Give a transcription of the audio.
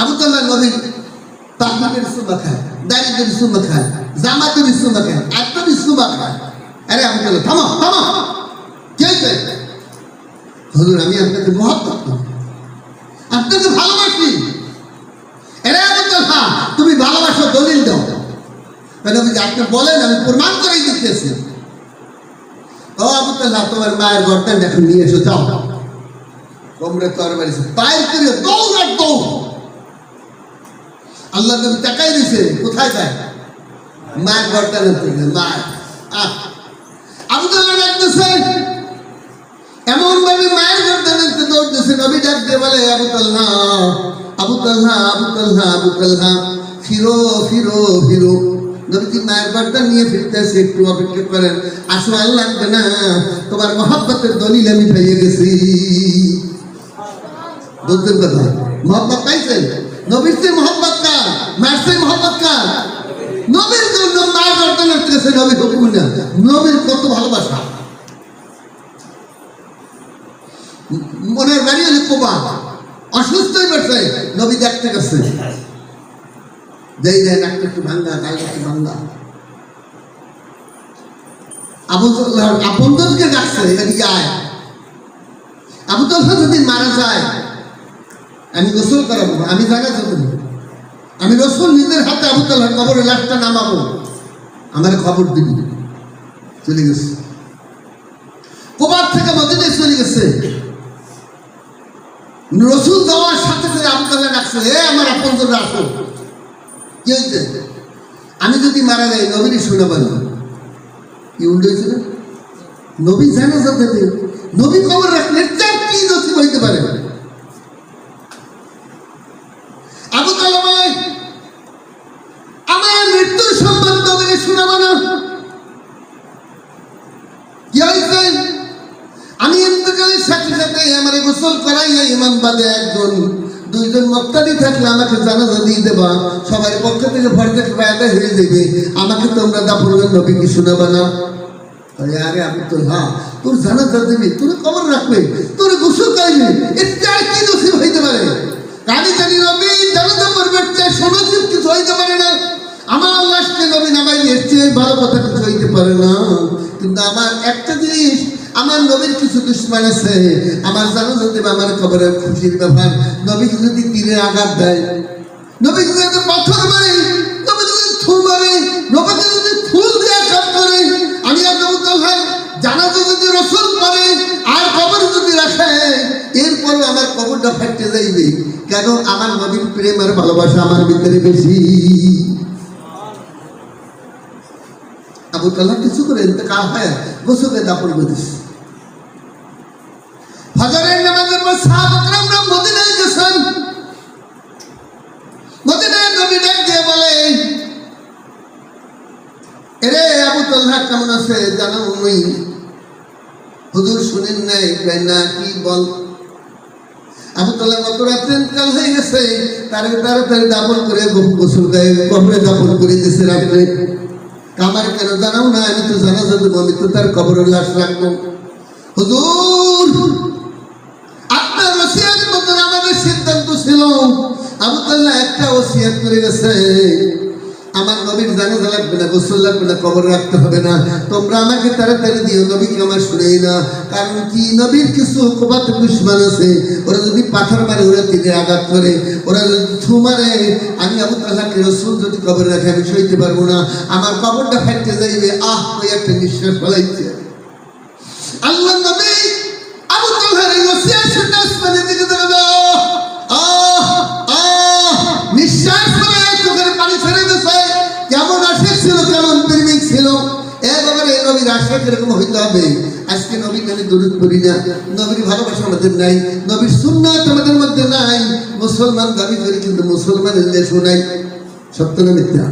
আবু তালহা নবীর পাগড়ির সুমা খায়, দাড়ির সুমা খায়, জামাতের সুমা খায়, আত্মের সুমা খায়। আরে আবু তালহা থামো থামো, কে হয়েছে? হুজুর আমি আপনাকে মহব্বত করি, আপনাকে ভালোবাসি। আরে আবু তালহা তুমি ভালোবাসো, দলিল দাও। নবী আপনি বলেন, আমি প্রমাণ করে দিতেছি। ও আবু তালহা তোমার মায়ের গর্দান এখন নিয়ে এসো, যাও। তোমরা তরবারি পায়ের করে দৌড় দৌড়। আল্লাহ নবী তাকাই দিয়েছে, কোথায় যায়? মায়ের গর্দানের থেকে। মায়ের আবু তালহা ডাকতেছে, এমন ভাবে মায়ের গর্দানের থেকে দৌড়তেছে। নবী ডাক দিয়ে বলে, আবু তালহা আবু তালহা আবু তালহা আবু তালহা ফিরো ফিরো ফিরো। নবীজি মায়ের গর্দান নিয়ে ফিরতেছে, একটু অপেক্ষা করেন, আসো আর লাগবে না, তোমার মহব্বতের দলিল আমি পেয়ে গেছি। বুঝতেন কথা? মহব্বত পাইছেন? নবীর চেয়ে মহব্বত কার? মায়ের চেয়ে মহব্বত কার? নবীর জন্য মায়ের গর্দান আসতেছে, নবীর হুকুম না। নবীর কত ভালোবাসা। মনের বাড়ি হলে কোবা, অসুস্থ হয়ে পড়ছে, নবী দেখতে গেছে, যেই দেয় নাকটা একটু ভাঙ্গা, গালটা একটু ভাঙ্গা। আবু তালহার আপনজনকে ডাকছে, এদিকে আয়। আবু তালহা যদি মারা যায় আমি গোসল করাবো, আমি জায়গা যাবো, আমি রসুল নিজের হাতে আবু তালহার কবরের লাশটা নামাবো, আমার খবর দিবি। চলে গেছে, কোবার থেকে মদিনায় চলে গেছে। রসুল যাওয়ার সাথে সাথে আবু তালহা ডাকছে, এ আমার আপনজনরা আসো। কি হয়েছে? আমি যদি মারা যাই নবীরই শোনাবো না। কি উল্টো হয়েছে না? নবী জানাজা দেবে, নবী খবর রাখলে চার কি নসিব হইতে পারে। আবু তালহা ভাই, আমার মৃত্যুর সংবাদ নবীরে শোনাবো না। কি হয়েছে? আমি ইন্তেকালের সাথে সাথে আমার গোসল করাইয়া ইমাম বাদে একজন দুইজন মুক্তাদি থাকলে আমাকে জানাজা দিয়ে দেবা, সবার পক্ষ থেকে ফরজে কিফায়া হয়ে যাবে, আমাকে তোমরা দাফনের নবীকে শোনাবে না। আরে আবু তালহা তোর জানাজা দেবে, তোর কবর রাখবে, তোর গোসল করাইবে, এটা কি নসিব হইতে পারে? আমি জানি নবী জানাজা করবে, সনসিব কিছু হইতে পারে না। আমার লাশকে নবী নামাই এর চেয়ে ভালো কথা কিছু হইতে পারে না। কিন্তু আমার একটা জিনিস, আমার নবীর কিছু দুশ্মন আছে, আমার জানাজা দেবে, আমার কবরের খুশির ব্যাপার। নবীকে যদি তীরে আঘাত দেয়, নবীকে যদি পাথর মারে, নবীকে যদি ফুল মারে, নবীকে যদি ফুল দিয়ে আঘাত করে, আমি আর আবু তালহা জানাজা যদি রসুল করে আর কবর যদি রাখে, এরপরও আমার কবরটা ফাটতে যাইবে। কেন? আমার নবীর প্রেম আর ভালোবাসা আমার ভিতরে বেশি। আবু তালহা কিছু করে ইন্তেকাল হয়, গোসলে দাফন করেছে। ফজরের নামাজের পর সাহাবারা মদিনায় গেছেন। মদিনায় নবী ডাক দিয়ে বলে, এরে আবু তালহা কেমন আছে জানো? হুজুর শুনেন নাই? না, কি বল? আবু তালহা গত রাত্রে ইন্তেকাল হয়ে গেছে, তাড়াতাড়ি দাফন করে গোসল গায়ে কবরে দাফন করে দিয়েছে রাত্রে। আমার কেন জানাও না? আমি তো জানাজা দেবো, আমি তো তার কবরের লাশ রাখবো। হুজুর আপনার ওসিয়ত মতন আমাদের সিদ্ধান্ত ছিল। আবু তালহা একটা ওসিয়ত করে গেছে, আমার নবীর জানাজা লাগবে না, গোসল লাগবে না, কবর রাখতে হবে না, তোমরা আমাকে তাড়াতাড়ি দিও। নবীকে আমার শুনেই না। কারণ কি? নবীর কিছু কোবাত দুশমন আছে, ওরা যদি পাথর মারে, ওরা তীরে আঘাত করে, ওরা যদি থু মারে, আমি আবু তালহাকে রসুল যদি কবর রাখে আমি সইতে পারবো না, আমার কবরটা ফাটতে যাইবে। ওই একটা নিঃশ্বাস ফলাইছে। আল্লাহ নবী আবু তালহার এই ওসিয়ত শুনে আসমানের দিকে তাকালো, নিঃশ্বাস ফেলে চোখের পানি ছেড়ে দিয়েছে। কেমন আশিক ছিল, কেমন প্রেমিক ছিল। এবারে নবীর আশিক এরকম হইতে হবে। আজকে নবীর নামে দরুদ পড়ি না, নবীর ভালোবাসা আমাদের নাই, নবীর সুন্নাত আমাদের মধ্যে নাই। মুসলমান দাবি করি কিন্তু মুসলমানের লেশও নাই। সত্য না মিথ্যা?